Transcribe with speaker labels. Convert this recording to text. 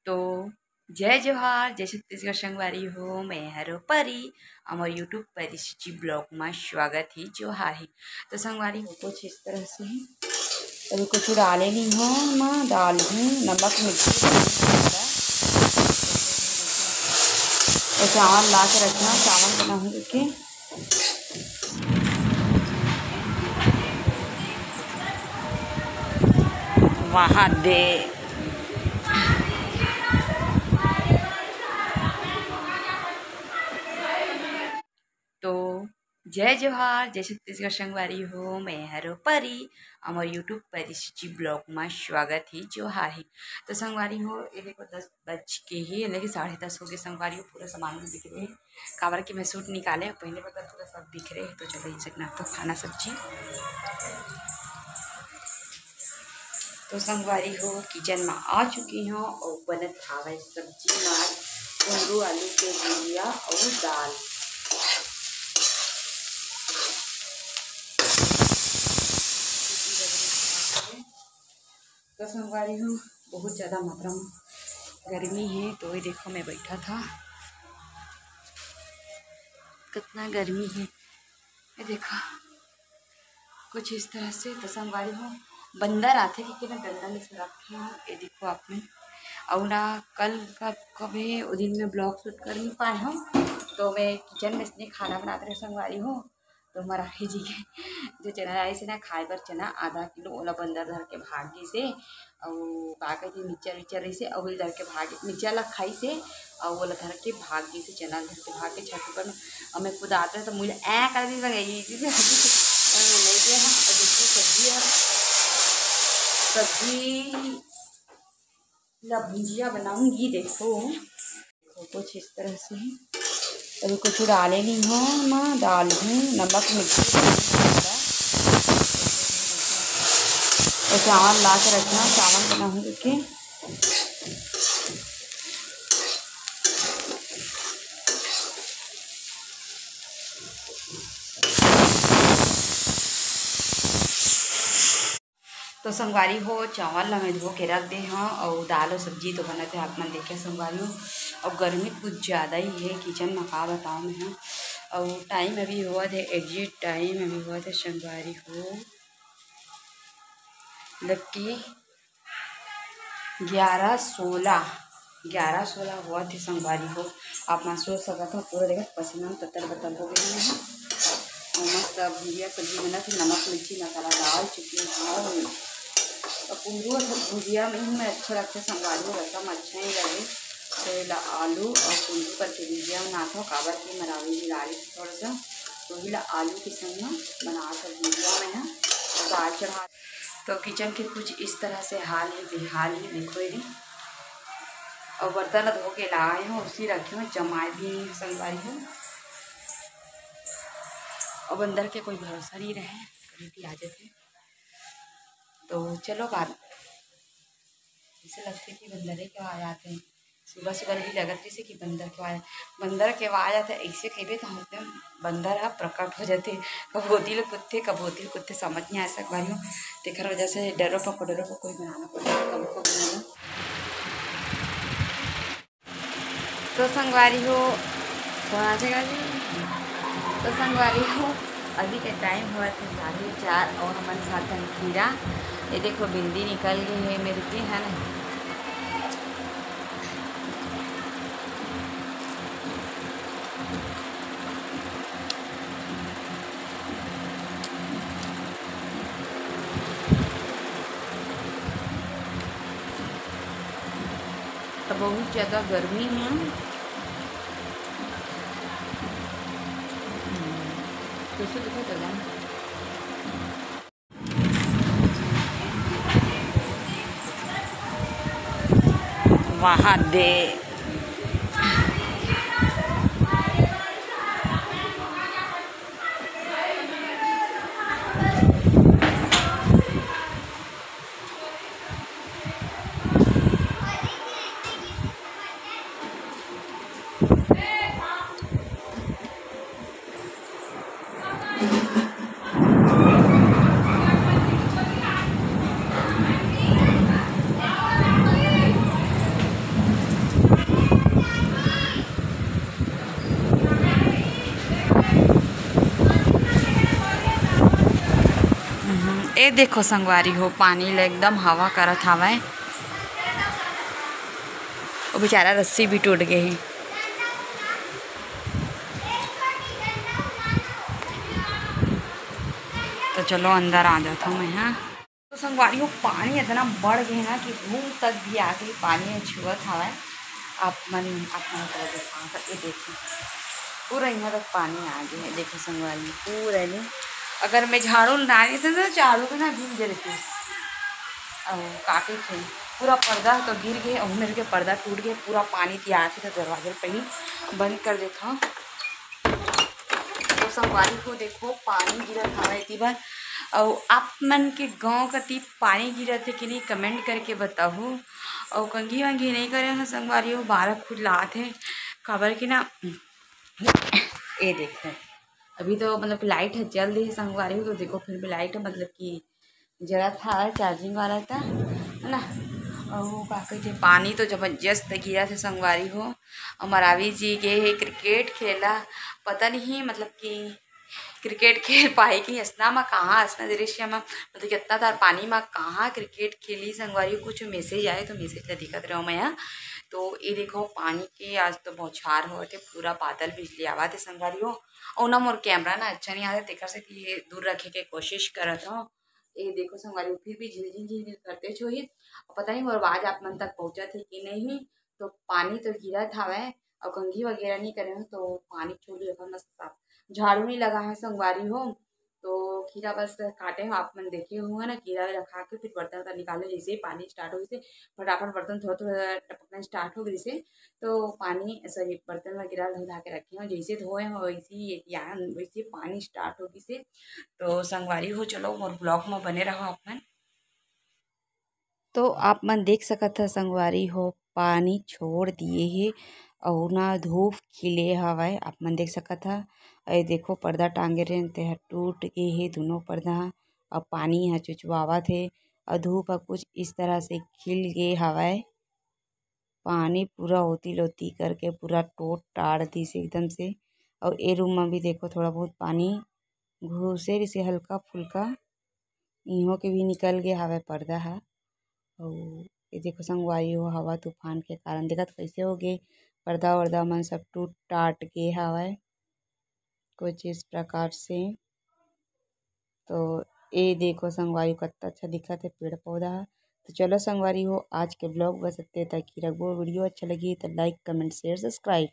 Speaker 1: तो जय जोहार, जय छत्तीसगढ़ संगवारी हो। मैं हरो परी और यूट्यूब परिचिति ब्लॉग में स्वागत है। जोहार है तो संगवारी हो कुछ इस तरह से ही अभी कुछ डाले नहीं हो, मैं डाल हूँ नमक मिर्ची और चावल ला के रखना। चावल बनाऊँ के वहाँ दे तो जय जोहार, जय छत्तीसगढ़ संगवारी हो। मैं हरो परी और यूट्यूब परिचिति ब्लॉग में स्वागत है। जोहार है तो संगवारी हो ये देखो 10 बज के ही लेकिन 10:30 हो गए। संगवारी हो पूरा सामान भी बिखरे है। काबर के मैं सूट निकाले पहले बता पूरा सब बिखरे है। तो चलो इसे ना तो खाना सब्जी तो संगवारी हो किचन में आ चुकी हूँ और बनत हावे सब्जी में कुंदरू आलू के भुजिया और दाल। तो संगवारी हूँ बहुत ज़्यादा मात्रा में गर्मी है। तो ये देखो मैं बैठा था, कितना गर्मी है ये देखो कुछ इस तरह से। तो संगवारी हूँ बंदर आते कि ना गंदा नहीं से रखे हैं। ये देखो आपने और ना कल का कब है वो दिन में ब्लॉग शूट कर नहीं पाए हूँ। तो मैं किचन में इसलिए खाना बनाते रहे संगवारी हूँ। तो मराठी जी के जो चना आई से ना खाए पर चना आधा किलो ओला बंदर धर के भागी से और का कहते मिर्चा विचर रही से और धर के भागे मिर्चा ला खाई से और वो धर के भागी से चना धर के भाग के छत पर और मैं खुद आते तो मुझे ऐ कर दी गई सब्जी ला भुजिया बनाऊंगी। देखो कुछ इस तरह से ही अभी कुछ डाले नहीं हो, मैं डाल हूँ नमक मिर्ची और चावल ला के रखना। चावल बनाऊँ के तो संगवारी हो चावल हमें धो के रख दे हाँ और दाल और सब्जी तो बनाते आप मन देखे संगवारी हो। और गर्मी कुछ ज़्यादा ही है किचन में का बताऊँ मैं हाँ। और टाइम अभी हुआ थे एग्जिट टाइम अभी हुआ थे संगवारी हो लकी 11:16 हुआ थे संगवारी हो। आप मैं सोच सका था पूरा देखा पसीना में तत्तर बत्तर हो गई है। और मस्त भुजिया सब्जी बना थी नमक मिर्ची मसाला डाल चुकी हूँ। और कुंदरू भुजिया में ही मैं अच्छा लगता है संगवारी हो रसम अच्छा ही लगे। तो आलू और कुंदरू करके भुजिया बना था काबर की मरावी भी डाली थोड़ा सा तो ही आलू के संग में बना कर भुजिया में है और दाल चढ़ा। तो किचन के कुछ इस तरह से हाल है बेहाल ही देखो ये। और बर्तन धो के लाए हूँ उसी रखे हूँ जमाए भी संगवारी हूँ। और बंदर के कोई भरोसा नहीं रहे कभी भी आ जाते। तो चलो बात ऐसे लगते कि बंदर क्यों आ जाते हैं। सुबह सुबह भी लगत जैसे कि बंदर क्यों आए बंदर क्यों आ जाते ऐसे कहे तो हम बंदर है प्रकट हो जाते कबूतिल कुत्ते समझ नहीं आ सकवारी हो। तेकर वजह से डरो पको कोई बनाना पड़ता कब को बनाना। तो संगवारी हो तो संगवारी हो अभी के टाइम हुआ था 4:30 और हमारे साथ खीरा ये देखो भिंडी निकल गई है मेरे की है ना। तो बहुत ज़्यादा गर्मी है। कैसे देखो चल वहाँ दे ए देखो संगवारी हो पानी ले एकदम हवा करत हवय। वो बेचारा रस्सी भी टूट गए है। तो चलो अंदर आ जाता हूँ मैं। हाँ तो संगवारी हो पानी इतना बढ़ गए ना कि रूम तक भी आके पानी छुअत हवय। आप मन दिखा ये देखो पूरा यहाँ तक पानी आ गया है। देखो संगवारी पूरा नहीं, अगर मैं झाड़ू ना रही थी तो झाड़ू को ना भीग दे रही और काटे थे पूरा पर्दा तो गिर गए और मेरे के पर्दा टूट गए। पूरा पानी तैयार थे तो दरवाजे पे ही बंद कर देता हूँ। तो संगवारी को देखो पानी गिरा था इतनी बार। और आप मन के गांव का ती पानी गिरा थे कि नहीं कमेंट करके बताओ। और कंघी वंघी नहीं करे हैं संगवारी हो 12 खुद लाते हैं खबर की ना। ये देखो अभी तो मतलब लाइट है जल रही है संगवारी हो। तो देखो फिर भी लाइट है मतलब कि जरा था चार्जिंग वाला था है ना। और बाकी जो पानी तो जबरदस्त गिरा थे संगवारी हो। और मरावी जी गए है क्रिकेट खेला, पता नहीं मतलब कि क्रिकेट खेल पाए कि असना में कहाँ असना दृश्य में मतलब कितना तार पानी में कहाँ क्रिकेट खेली संगवारी। कुछ मैसेज आए तो मैसेज ला दिखत रहो मैं यहाँ। तो ये देखो पानी के आज तो बौछार हो थे पूरा बादल बिजली आवा थे संगवारी हो। और ना मोर कैमरा ना अच्छा नहीं आता तेकर से ये दूर रखे के कोशिश करत हूँ। ये देखो संगवारी फिर भी झिलझिल झिलझिल करते छो ही पता नहीं मोर आवाज आप मन तक पहुँचा थे कि नहीं। तो पानी तो गिरा था वह और कंघी वगैरह नहीं करे हैं तो पानी छोड़ी रखा मस्त साफ। झाड़ू नहीं लगा है संगवारी हो। तो खीरा बस काटे हो आप मन देखे हुए ना खीरा रखा के फिर बर्तन का निकाले जैसे ही पानी स्टार्ट हो गई से फटाफट बर्तन थोड़ा थोड़ा टपकना स्टार्ट हो गई से। तो पानी सॉरी बर्तन वगैरह धो धा के रखे हो जैसे धोए हो वैसे ही वैसे पानी स्टार्ट हो गई से। तो संगवारी हो चलो मोर ब्लॉग में बने रहो आप मन। तो आप मन देख सकत है संगवारी हो पानी छोड़ दिए है और ना धूप खिले हवाए आप मन देख सकत है। अरे देखो पर्दा टांगे रहे ते टूट गए है दोनों पर्दा और पानी यहाँ चुचवावत है और धूप कुछ इस तरह से खिल गए हवाए। पानी पूरा होती लोती करके पूरा टोट टाड़ दी से एकदम से। और ए रूम में भी देखो थोड़ा बहुत पानी घुसे से हल्का फुल्का इहों के भी निकल गया हवा पर्दा है। और ये देखो संगवारी हो हवा तूफान के कारण देखत कैसे हो गए पर्दा वर्दा मन सब टूट टाट के हवाए कुछ इस प्रकार से। तो ये देखो संगवारी कितना अच्छा दिखा थे पेड़ पौधा। तो चलो संगवारी हो आज के ब्लॉग बस इतने तक ही रखो। वीडियो अच्छा लगी तो लाइक कमेंट शेयर सब्सक्राइब।